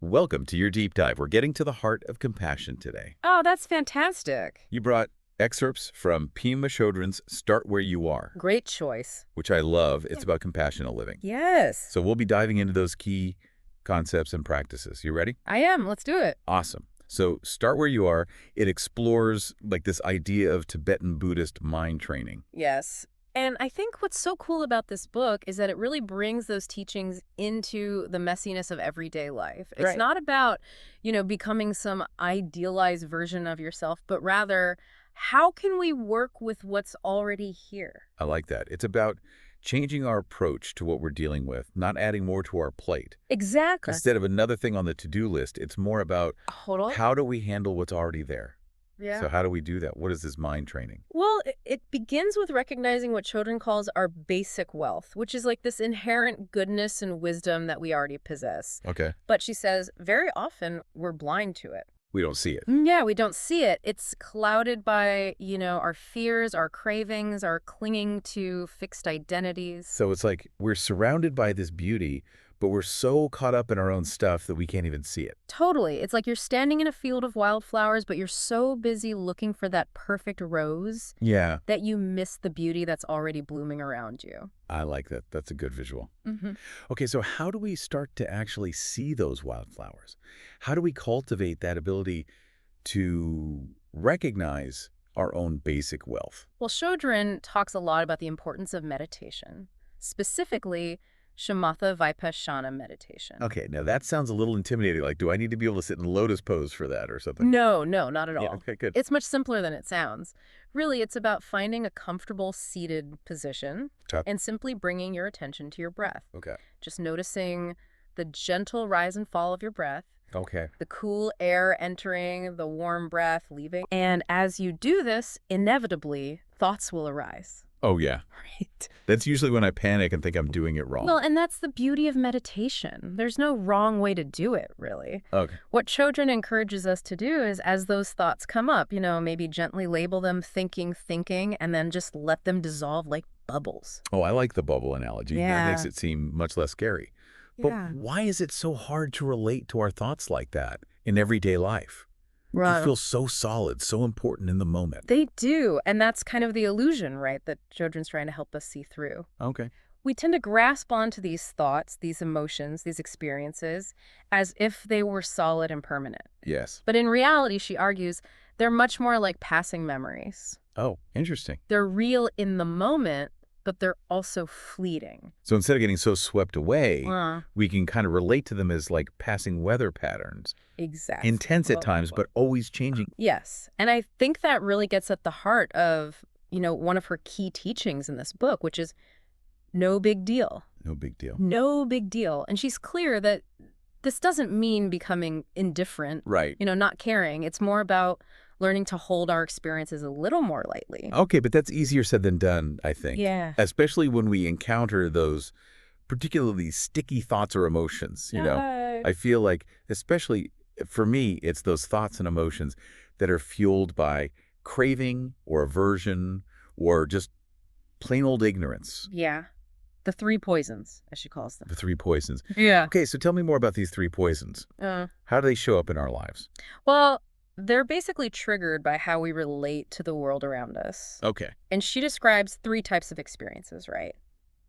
Welcome to your deep dive. We're getting to the heart of compassion today. Oh, that's fantastic. You brought excerpts from Pema Chödrön's Start Where You Are, Great choice. which I love. It's about compassionate living. Yes, So we'll be diving into those key concepts and practices. You ready? I am. Let's do it. Awesome. So Start Where You Are, it explores like this idea of Tibetan Buddhist mind training. Yes. And I think what's so cool about this book is that it really brings those teachings into the messiness of everyday life. It's Right. not about, becoming some idealized version of yourself, but rather, how can we work with what's already here? I like that. It's about changing our approach to what we're dealing with, not adding more to our plate. Exactly. Instead of another thing on the to-do list, it's more about Hold on. how do we handle what's already there? Yeah. So how do we do that? What is this mind training? Well, it begins with recognizing what Chödrön calls our basic wealth, which is like this inherent goodness and wisdom that we already possess. Okay. But she says very often we're blind to it. We don't see it. Yeah, we don't see it. It's clouded by, our fears, our cravings, our clinging to fixed identities. So it's like we're surrounded by this beauty, but we're so caught up in our own stuff that we can't even see it. Totally. It's like you're standing in a field of wildflowers, but you're so busy looking for that perfect rose Yeah, that you miss the beauty that's already blooming around you. I like that. That's a good visual. Mm-hmm. Okay, so how do we start to actually see those wildflowers? How do we cultivate that ability to recognize our own basic wealth? Well, Chödrön talks a lot about the importance of meditation, specifically shamatha vipassana meditation. Okay, now that sounds a little intimidating. Like, do I need to be able to sit in lotus pose for that or something? No, not at all. Yeah, okay, good. It's much simpler than it sounds. Really, it's about finding a comfortable seated position Okay. and simply bringing your attention to your breath. Okay. Just noticing the gentle rise and fall of your breath, Okay. the cool air entering, the warm breath leaving. And as you do this, inevitably, thoughts will arise. Oh, yeah. Right. That's usually when I panic and think I'm doing it wrong. Well, and that's the beauty of meditation. There's no wrong way to do it, really. Okay. What Chödrön encourages us to do is, as those thoughts come up, maybe gently label them thinking, and then just let them dissolve like bubbles. Oh, I like the bubble analogy. That Yeah. makes it seem much less scary. But Yeah. why is it so hard to relate to our thoughts like that in everyday life? They Right. feel so solid, so important in the moment. They do, and that's kind of the illusion, right, that Chödrön's trying to help us see through. Okay. We tend to grasp onto these thoughts, these emotions, these experiences, as if they were solid and permanent. Yes. But in reality, she argues, they're much more like passing memories. Oh, interesting. They're real in the moment, but they're also fleeting. So instead of getting so swept away, Uh, we can kind of relate to them as like passing weather patterns. exactly. Intense at times, but always changing. Yes. And I think that really gets at the heart of, one of her key teachings in this book, which is no big deal. No big deal. No big deal. And she's clear that this doesn't mean becoming indifferent, Right. not caring. It's more about learning to hold our experiences a little more lightly. Okay, but that's easier said than done, I think. Yeah. Especially when we encounter those particularly sticky thoughts or emotions, I feel like, especially for me, it's those thoughts and emotions that are fueled by craving or aversion or just plain old ignorance. Yeah. The three poisons, as she calls them. The three poisons. Yeah. Okay, so tell me more about these three poisons. How do they show up in our lives? Well, they're basically triggered by how we relate to the world around us. Okay. And she describes three types of experiences, right?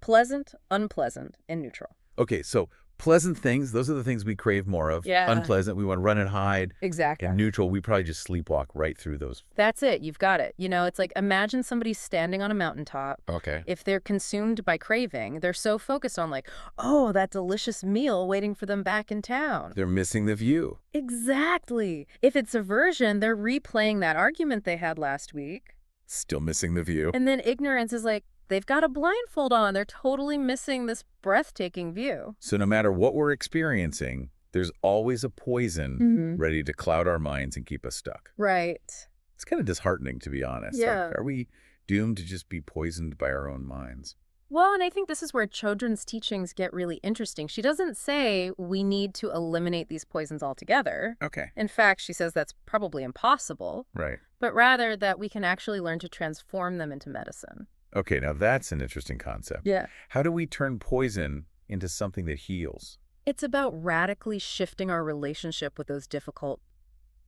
Pleasant, unpleasant, and neutral. Okay, so pleasant things, those are the things we crave more of. Yeah. Unpleasant, we want to run and hide. Exactly. And neutral, we probably just sleepwalk right through those. That's it. You've got it. It's like imagine somebody standing on a mountaintop. Okay. If they're consumed by craving, they're so focused on like, oh, that delicious meal waiting for them back in town. They're missing the view. Exactly. If it's aversion, they're replaying that argument they had last week. Still missing the view. And then ignorance is like, they've got a blindfold on. They're totally missing this breathtaking view. So no matter what we're experiencing, there's always a poison ready to cloud our minds and keep us stuck. Right. It's kind of disheartening, to be honest. Yeah. Are we doomed to just be poisoned by our own minds? Well, and I think this is where Chödrön's teachings get really interesting. She doesn't say we need to eliminate these poisons altogether. Okay. In fact, she says that's probably impossible, Right. but rather that we can actually learn to transform them into medicine. Okay, now that's an interesting concept. Yeah. How do we turn poison into something that heals? It's about radically shifting our relationship with those difficult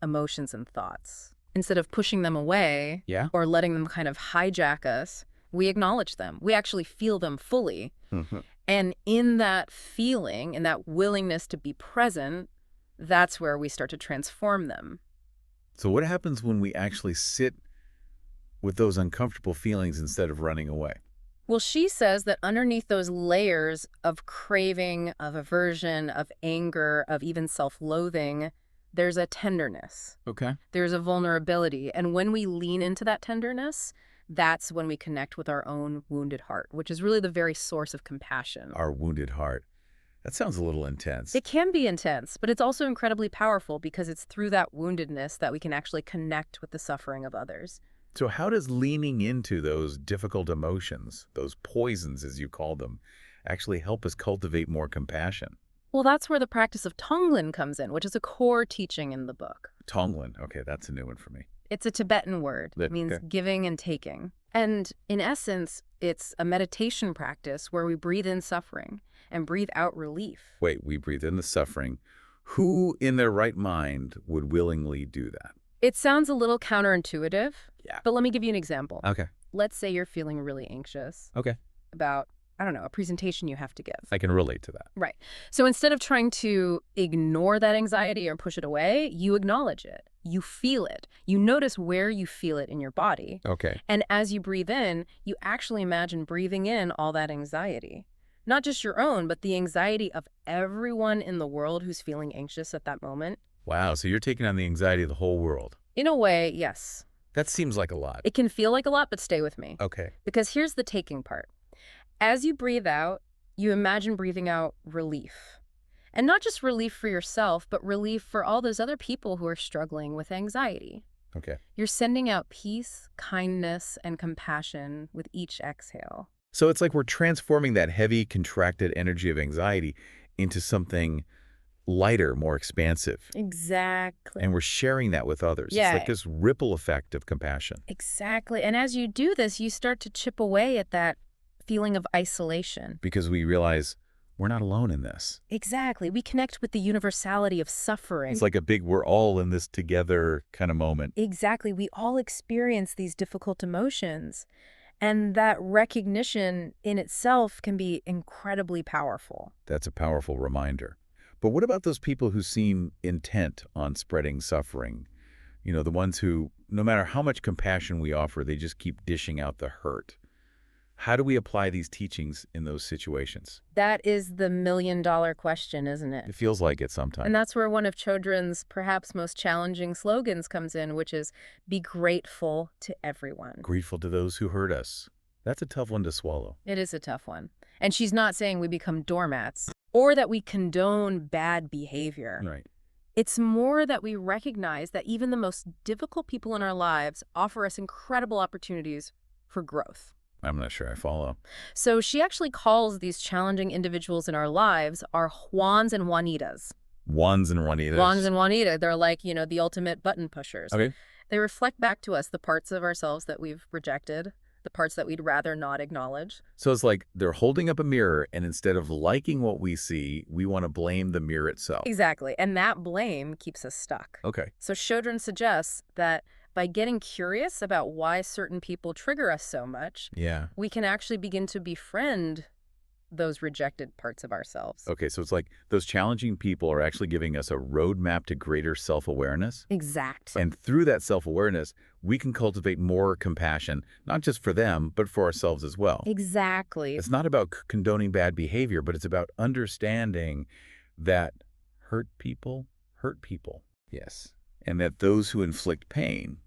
emotions and thoughts. Instead of pushing them away Yeah? or letting them kind of hijack us, we acknowledge them. We actually feel them fully. Hmm. And in that feeling and that willingness to be present, that's where we start to transform them. So what happens when we actually sit with those uncomfortable feelings instead of running away? Well, she says that underneath those layers of craving, of aversion, of anger, of even self-loathing, there's a tenderness. Okay. There's a vulnerability. And when we lean into that tenderness, that's when we connect with our own wounded heart, which is really the very source of compassion. Our wounded heart. That sounds a little intense. It can be intense, but it's also incredibly powerful because it's through that woundedness that we can actually connect with the suffering of others. So how does leaning into those difficult emotions, those poisons as you call them, actually help us cultivate more compassion? Well, that's where the practice of Tonglen comes in, which is a core teaching in the book. Tonglen. Okay, that's a new one for me. It's a Tibetan word. It means Okay. giving and taking. And in essence, it's a meditation practice where we breathe in suffering and breathe out relief. Wait, we breathe in the suffering. Who in their right mind would willingly do that? It sounds a little counterintuitive, Yeah. but let me give you an example. Okay. Let's say you're feeling really anxious Okay. about, I don't know, a presentation you have to give. I can relate to that. Right. So instead of trying to ignore that anxiety or push it away, you acknowledge it. You feel it. You notice where you feel it in your body. Okay. And as you breathe in, you actually imagine breathing in all that anxiety. Not just your own, but the anxiety of everyone in the world who's feeling anxious at that moment. Wow, so you're taking on the anxiety of the whole world. In a way, yes. That seems like a lot. It can feel like a lot, but stay with me. Okay. Because here's the taking part. As you breathe out, you imagine breathing out relief. And not just relief for yourself, but relief for all those other people who are struggling with anxiety. Okay. You're sending out peace, kindness, and compassion with each exhale. So it's like we're transforming that heavy, contracted energy of anxiety into something lighter, more expansive. Exactly. And we're sharing that with others. Yeah. It's like this ripple effect of compassion. Exactly. And as you do this, you start to chip away at that feeling of isolation. Because we realize we're not alone in this. Exactly. We connect with the universality of suffering. It's like a big we're all in this together kind of moment. Exactly. We all experience these difficult emotions. And that recognition in itself can be incredibly powerful. That's a powerful reminder. But what about those people who seem intent on spreading suffering? You know, the ones who, no matter how much compassion we offer, they just keep dishing out the hurt. How do we apply these teachings in those situations? That is the million-dollar question, isn't it? It feels like it sometimes. And that's where one of Chödrön's perhaps most challenging slogans comes in, which is, be grateful to everyone. Grateful to those who hurt us. That's a tough one to swallow. It is a tough one. And she's not saying we become doormats or that we condone bad behavior. Right. It's more that we recognize that even the most difficult people in our lives offer us incredible opportunities for growth. I'm not sure I follow. So she actually calls these challenging individuals in our lives our Juans and Juanitas. Juans and Juanitas. Juans and Juanita, they're like, you know, the ultimate button pushers. Okay. They reflect back to us the parts of ourselves that we've rejected, the parts that we'd rather not acknowledge. So it's like they're holding up a mirror, and instead of liking what we see, we want to blame the mirror itself. Exactly. And that blame keeps us stuck. Okay. So Chödrön suggests that by getting curious about why certain people trigger us so much, Yeah. we can actually begin to befriend those rejected parts of ourselves. Okay, so it's like those challenging people are actually giving us a roadmap to greater self-awareness. Exactly. And through that self-awareness, we can cultivate more compassion, not just for them, but for ourselves as well. Exactly. It's not about condoning bad behavior, but it's about understanding that hurt people hurt people. Yes. And that those who inflict pain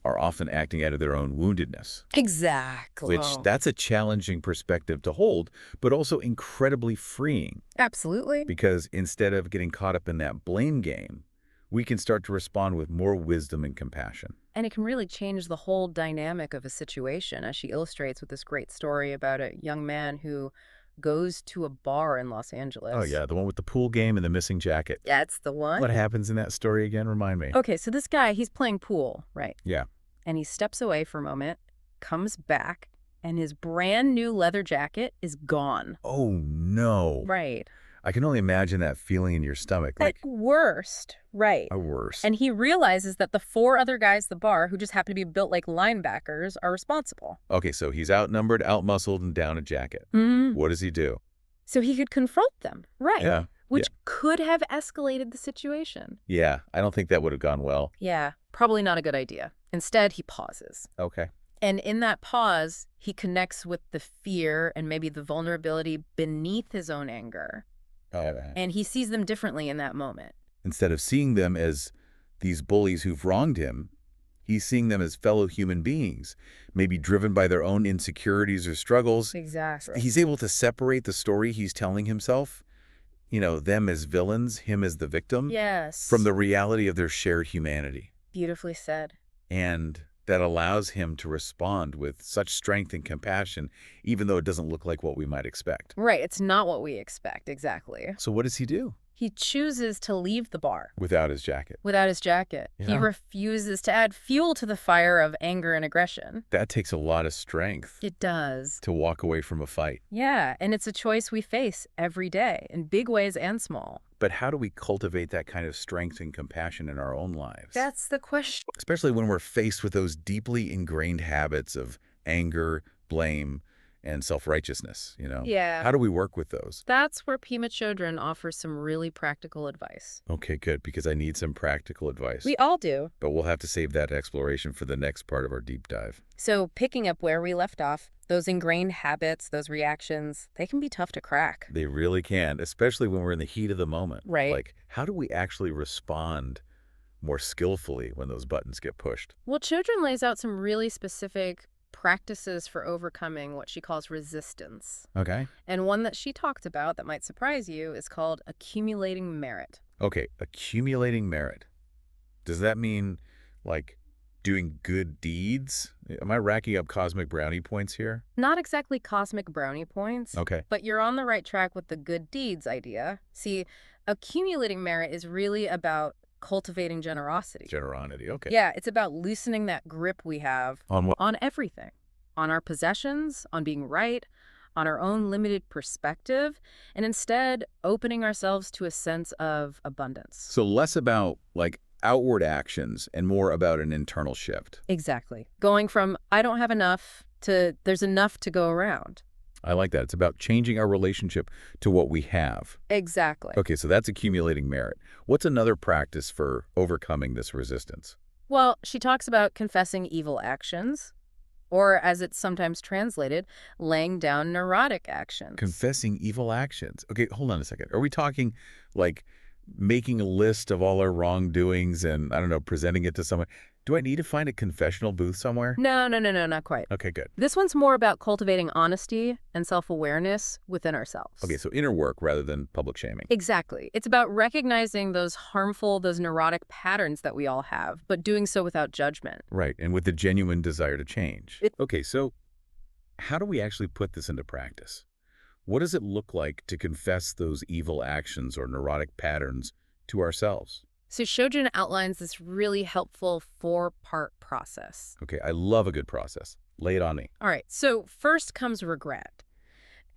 are often acting out of their own woundedness. Exactly. Which, that's a challenging perspective to hold, but also incredibly freeing. Absolutely. Because instead of getting caught up in that blame game, we can start to respond with more wisdom and compassion. And it can really change the whole dynamic of a situation, as she illustrates with this great story about a young man who goes to a bar in Los Angeles. Oh, yeah, the one with the pool game and the missing jacket. That's the one. What happens in that story again? Remind me. Okay, so this guy, he's playing pool, right? Yeah. And he steps away for a moment, comes back, and his brand new leather jacket is gone. Oh, no. Right. I can only imagine that feeling in your stomach, At like worst, right. a worse. And he realizes that the four other guys at the bar who just happen to be built like linebackers are responsible. Okay, so he's outnumbered, outmuscled, and down a jacket. Mm. What does he do? So he could confront them, right, Yeah, yeah, which could have escalated the situation. yeah. I don't think that would have gone well. Yeah, probably not a good idea. Instead, he pauses. Okay. And in that pause, he connects with the fear and maybe the vulnerability beneath his own anger. And he sees them differently in that moment. Instead of seeing them as these bullies who've wronged him, he's seeing them as fellow human beings, maybe driven by their own insecurities or struggles. Exactly. He's able to separate the story he's telling himself, them as villains, him as the victim, Yes. from the reality of their shared humanity. Beautifully said. And that allows him to respond with such strength and compassion, even though it doesn't look like what we might expect. Right, it's not what we expect, exactly. So what does he do? He chooses to leave the bar. Without his jacket. Without his jacket. He Yeah. refuses to add fuel to the fire of anger and aggression. That takes a lot of strength It does. to walk away from a fight. Yeah, and it's a choice we face every day, in big ways and small. But how do we cultivate that kind of strength and compassion in our own lives? That's the question. Especially when we're faced with those deeply ingrained habits of anger, blame, and self-righteousness, Yeah. How do we work with those? That's where Pema Chödrön offers some really practical advice. Okay, good, because I need some practical advice. We all do. But we'll have to save that exploration for the next part of our deep dive. So picking up where we left off, those ingrained habits, those reactions, they can be tough to crack. They really can, especially when we're in the heat of the moment. Right. Like, how do we actually respond more skillfully when those buttons get pushed? Well, Chödrön lays out some really specific practices for overcoming what she calls resistance. Okay. And one that she talked about that might surprise you is called accumulating merit. Okay, accumulating merit. Does that mean, like, doing good deeds? Am I racking up cosmic brownie points here? Not exactly cosmic brownie points, Okay. but you're on the right track with the good deeds idea. See, accumulating merit is really about cultivating generosity. Generosity, okay. Yeah, it's about loosening that grip we have On what? on everything, on our possessions, on being right, on our own limited perspective, and instead opening ourselves to a sense of abundance. So less about, like, outward actions and more about an internal shift. Exactly. Going from, I don't have enough, to there's enough to go around. I like that. It's about changing our relationship to what we have. Exactly. Okay, so that's accumulating merit. What's another practice for overcoming this resistance? Well, she talks about confessing evil actions, or as it's sometimes translated, laying down neurotic actions. Confessing evil actions. Okay, hold on a second. Are we talking, like, making a list of all our wrongdoings and, I don't know, presenting it to someone? Do I need to find a confessional booth somewhere? No, not quite. Okay, good. This one's more about cultivating honesty and self-awareness within ourselves. Okay, so inner work rather than public shaming. Exactly. It's about recognizing those harmful, those neurotic patterns that we all have, but doing so without judgment. Right, and with the genuine desire to change. Okay, so how do we actually put this into practice? What does it look like to confess those evil actions or neurotic patterns to ourselves? So Chödrön outlines this really helpful 4-part process. Okay, I love a good process. Lay it on me. All right, so first comes regret.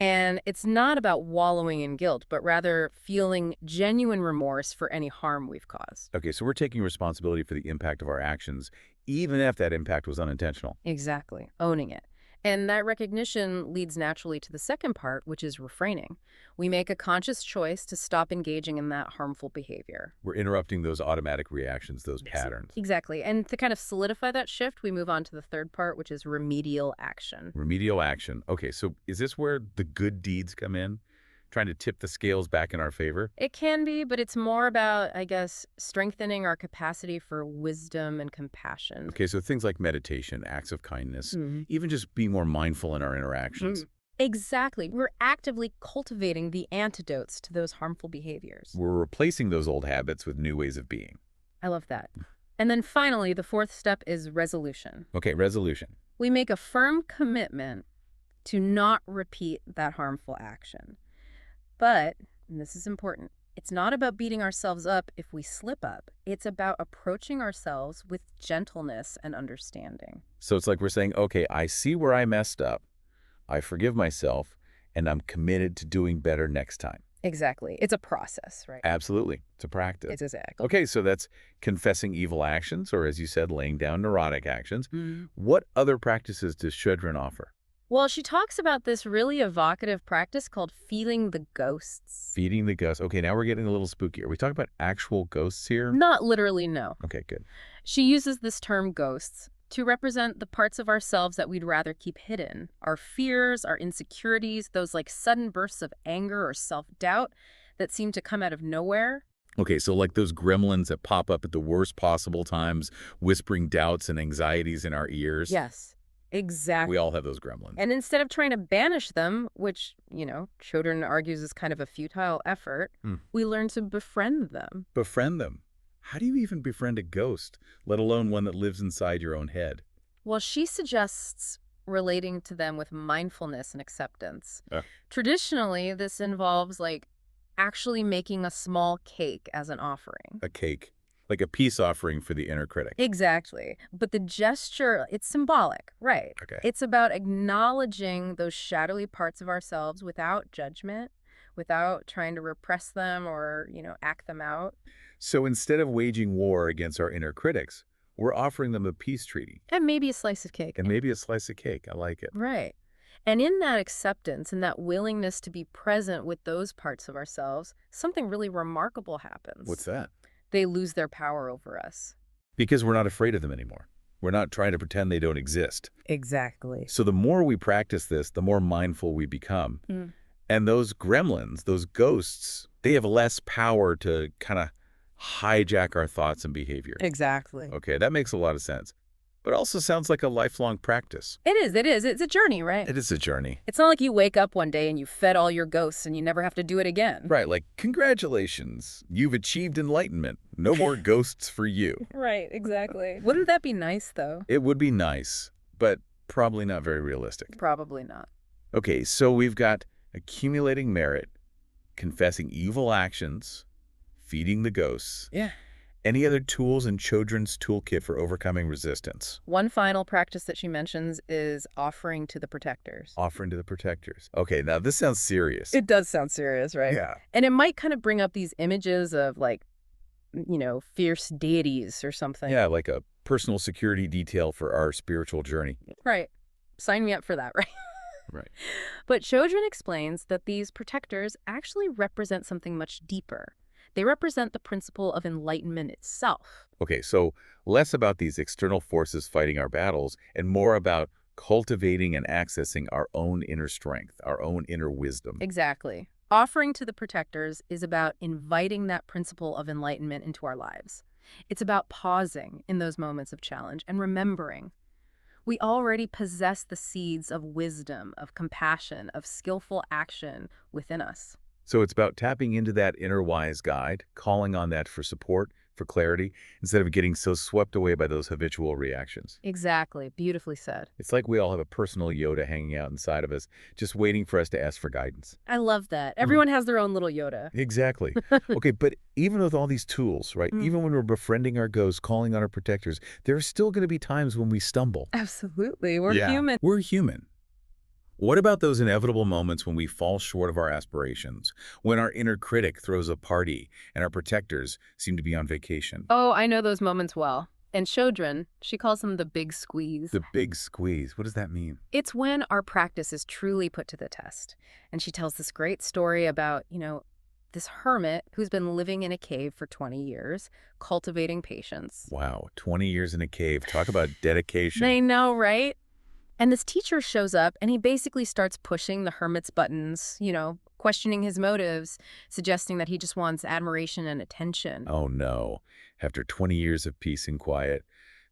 And it's not about wallowing in guilt, but rather feeling genuine remorse for any harm we've caused. Okay, so we're taking responsibility for the impact of our actions, even if that impact was unintentional. Exactly, owning it. And that recognition leads naturally to the second part, which is refraining. We make a conscious choice to stop engaging in that harmful behavior. We're interrupting those automatic reactions, those patterns. Exactly. And to kind of solidify that shift, we move on to the third part, which is remedial action. Remedial action. Okay, so is this where the good deeds come in? Trying to tip the scales back in our favor? It can be, but it's more about, I guess, strengthening our capacity for wisdom and compassion. Okay, so things like meditation, acts of kindness, even just being more mindful in our interactions. Exactly. We're actively cultivating the antidotes to those harmful behaviors. We're replacing those old habits with new ways of being. I love that. And then finally, the fourth step is resolution. Okay, resolution. We make a firm commitment to not repeat that harmful action. But, and this is important, it's not about beating ourselves up if we slip up. It's about approaching ourselves with gentleness and understanding. So it's like we're saying, okay, I see where I messed up, I forgive myself, and I'm committed to doing better next time. Exactly. It's a process, right? Absolutely. It's a practice. It's exactly. Okay, so that's confessing evil actions, or as you said, laying down neurotic actions. Mhm. What other practices does Chödrön offer? Well, she talks about this really evocative practice called feeding the ghosts. Feeding the ghosts. Okay, now we're getting a little spooky. Are we talking about actual ghosts here? Not literally, no. Okay, good. She uses this term ghosts to represent the parts of ourselves that we'd rather keep hidden. Our fears, our insecurities, those like sudden bursts of anger or self-doubt that seem to come out of nowhere. Okay, so like those gremlins that pop up at the worst possible times, whispering doubts and anxieties in our ears. Yes, exactly. We all have those gremlins. And instead of trying to banish them, which, Chödrön argues is kind of a futile effort, we learn to befriend them. Befriend them. How do you even befriend a ghost, let alone one that lives inside your own head? Well, she suggests relating to them with mindfulness and acceptance. Uh. Traditionally, this involves, actually making a small cake as an offering. A cake. Like a peace offering for the inner critic. Exactly. But the gesture, it's symbolic, right? Okay. It's about acknowledging those shadowy parts of ourselves without judgment, without trying to repress them or, act them out. So instead of waging war against our inner critics, we're offering them a peace treaty. And maybe a slice of cake. And maybe a slice of cake. I like it. Right. And in that acceptance and that willingness to be present with those parts of ourselves, something really remarkable happens. What's that? They lose their power over us. Because we're not afraid of them anymore. We're not trying to pretend they don't exist. Exactly. So the more we practice this, the more mindful we become. And those gremlins, those ghosts, they have less power to kind of hijack our thoughts and behavior. Exactly. Okay, that makes a lot of sense. But also sounds like a lifelong practice. It is. It is. It's a journey, right? It is a journey. It's not like you wake up one day and you fed all your ghosts and you never have to do it again. Right, like, congratulations, you've achieved enlightenment. No more ghosts for you. Right, exactly. Wouldn't that be nice, though? It would be nice, but probably not very realistic. Probably not. Okay, so we've got accumulating merit, confessing evil actions, feeding the ghosts. Yeah. Any other tools in Chödrön's toolkit for overcoming resistance? One final practice that she mentions is offering to the protectors. Offering to the protectors. Okay, now this sounds serious. It does sound serious, right? Yeah. And it might kind of bring up these images of, fierce deities or something. Yeah, like a personal security detail for our spiritual journey. Right. Sign me up for that, right? Right. But Chödrön explains that these protectors actually represent something much deeper. They represent the principle of enlightenment itself. Okay, so less about these external forces fighting our battles and more about cultivating and accessing our own inner strength, our own inner wisdom. Exactly. Offering to the protectors is about inviting that principle of enlightenment into our lives. It's about pausing in those moments of challenge and remembering we already possess the seeds of wisdom, of compassion, of skillful action within us. So it's about tapping into that inner wise guide, calling on that for support, for clarity, instead of getting so swept away by those habitual reactions. Exactly. Beautifully said. It's like we all have a personal Yoda hanging out inside of us, just waiting for us to ask for guidance. I love that. Everyone has their own little Yoda. Exactly. Okay, but even with all these tools, right, even when we're befriending our ghosts, calling on our protectors, there are still going to be times when we stumble. Absolutely. We're human. We're human. What about those inevitable moments when we fall short of our aspirations, when our inner critic throws a party and our protectors seem to be on vacation? Oh, I know those moments well. And Chödrön, she calls them the big squeeze. The big squeeze. What does that mean? It's when our practice is truly put to the test. And she tells this great story about, this hermit who's been living in a cave for 20 years, cultivating patience. Wow, 20 years in a cave. Talk about dedication. I know, right? And this teacher shows up and he basically starts pushing the hermit's buttons, questioning his motives, suggesting that he just wants admiration and attention. Oh no. After 20 years of peace and quiet,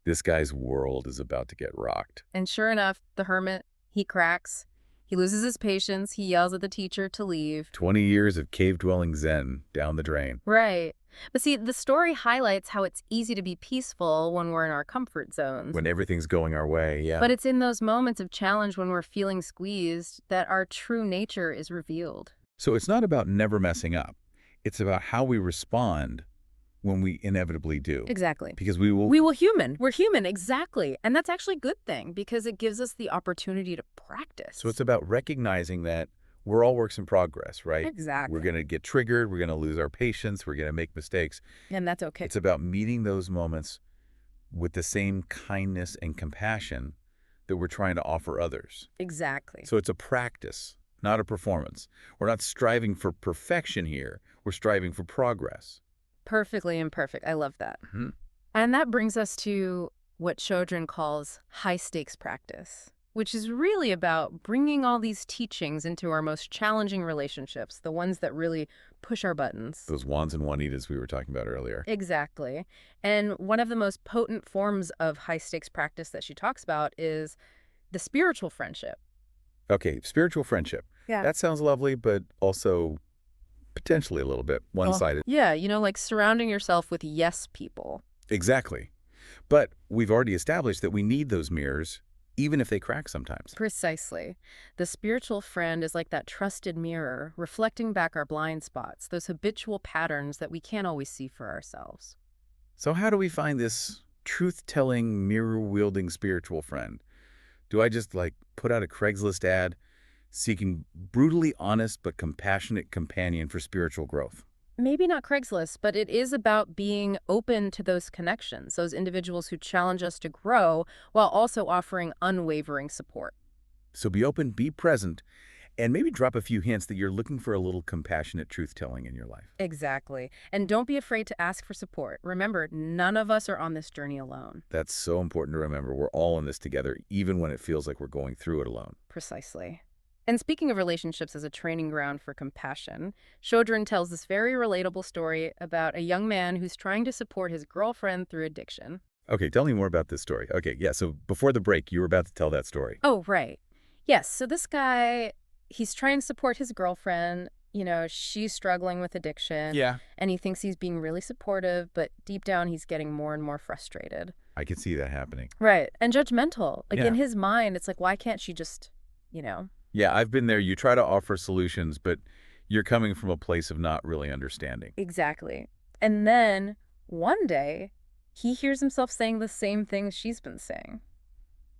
this guy's world is about to get rocked. And sure enough, the hermit, he cracks. He loses his patience. He yells at the teacher to leave. 20 years of cave-dwelling Zen down the drain. Right. But see, the story highlights how it's easy to be peaceful when we're in our comfort zones. When everything's going our way, yeah. But it's in those moments of challenge when we're feeling squeezed that our true nature is revealed. So it's not about never messing up. It's about how we respond when we inevitably do. Exactly. Because We're human, exactly. And that's actually a good thing because it gives us the opportunity to practice. So it's about recognizing that we're all works in progress, right? We're Exactly. going to get triggered. We're going to lose our patience. We're going to make mistakes. And that's okay. It's about meeting those moments with the same kindness and compassion that we're trying to offer others. Exactly. So it's a practice, not a performance. We're not striving for perfection here. We're striving for progress. Perfectly imperfect. I love that. Hmm. And that brings us to what Chödrön calls high-stakes practice, which is really about bringing all these teachings into our most challenging relationships, the ones that really push our buttons. Those wands and Juanitas we were talking about earlier. Exactly. And one of the most potent forms of high-stakes practice that she talks about is the spiritual friendship. Okay, spiritual friendship. Yeah. That sounds lovely, but also potentially a little bit one-sided. Yeah, like surrounding yourself with yes people. Exactly. But we've already established that we need those mirrors, even if they crack sometimes. Precisely. The spiritual friend is like that trusted mirror, reflecting back our blind spots, those habitual patterns that we can't always see for ourselves. So how do we find this truth-telling, mirror-wielding spiritual friend? Do I just, put out a Craigslist ad seeking brutally honest but compassionate companion for spiritual growth? Maybe not Craigslist, but it is about being open to those connections, those individuals who challenge us to grow while also offering unwavering support. So be open, be present, and maybe drop a few hints that you're looking for a little compassionate truth-telling in your life. Exactly. And don't be afraid to ask for support. Remember, none of us are on this journey alone. That's so important to remember. We're all in this together, even when it feels like we're going through it alone. Precisely. And speaking of relationships as a training ground for compassion, Chödrön tells this very relatable story about a young man who's trying to support his girlfriend through addiction. Okay, tell me more about this story. Okay, yeah, so before the break, you were about to tell that story. Oh, right. Yes, so this guy, he's trying to support his girlfriend. She's struggling with addiction, Yeah. and he thinks he's being really supportive, but deep down he's getting more and more frustrated. I can see that happening. Right. And judgmental. Like Yeah. in his mind, it's like, why can't she just, you know? Yeah, I've been there. You try to offer solutions, but you're coming from a place of not really understanding. Exactly. And then one day, he hears himself saying the same things she's been saying.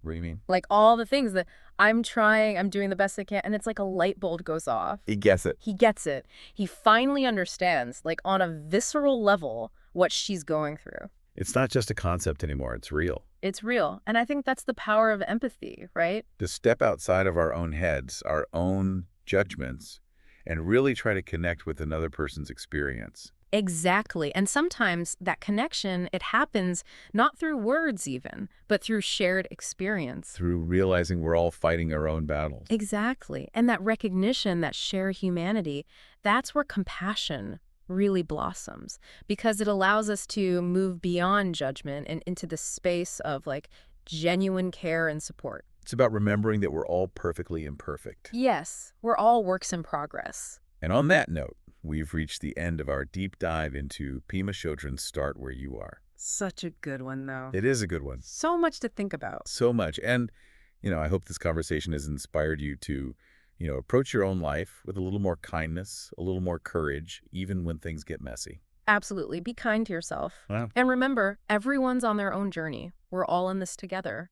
What do you mean? Like all the things that I'm trying, I'm doing the best I can. And it's like a light bulb goes off. He gets it. He gets it. He finally understands, like on a visceral level, what she's going through. It's not just a concept anymore. It's real. It's real. And I think that's the power of empathy, right? To step outside of our own heads, our own judgments, and really try to connect with another person's experience. Exactly. And sometimes that connection, it happens not through words even, but through shared experience. Through realizing we're all fighting our own battles. Exactly. And that recognition, that shared humanity, that's where compassion really blossoms because it allows us to move beyond judgment and into the space of like genuine care and support. It's about remembering that we're all perfectly imperfect. Yes, we're all works in progress. And on that note, we've reached the end of our deep dive into Pema Chödrön's Start Where You Are. Such a good one, though. It is a good one. So much to think about. So much. And, I hope this conversation has inspired you to, approach your own life with a little more kindness, a little more courage, even when things get messy. Absolutely. Be kind to yourself. Wow. And remember, everyone's on their own journey. We're all in this together.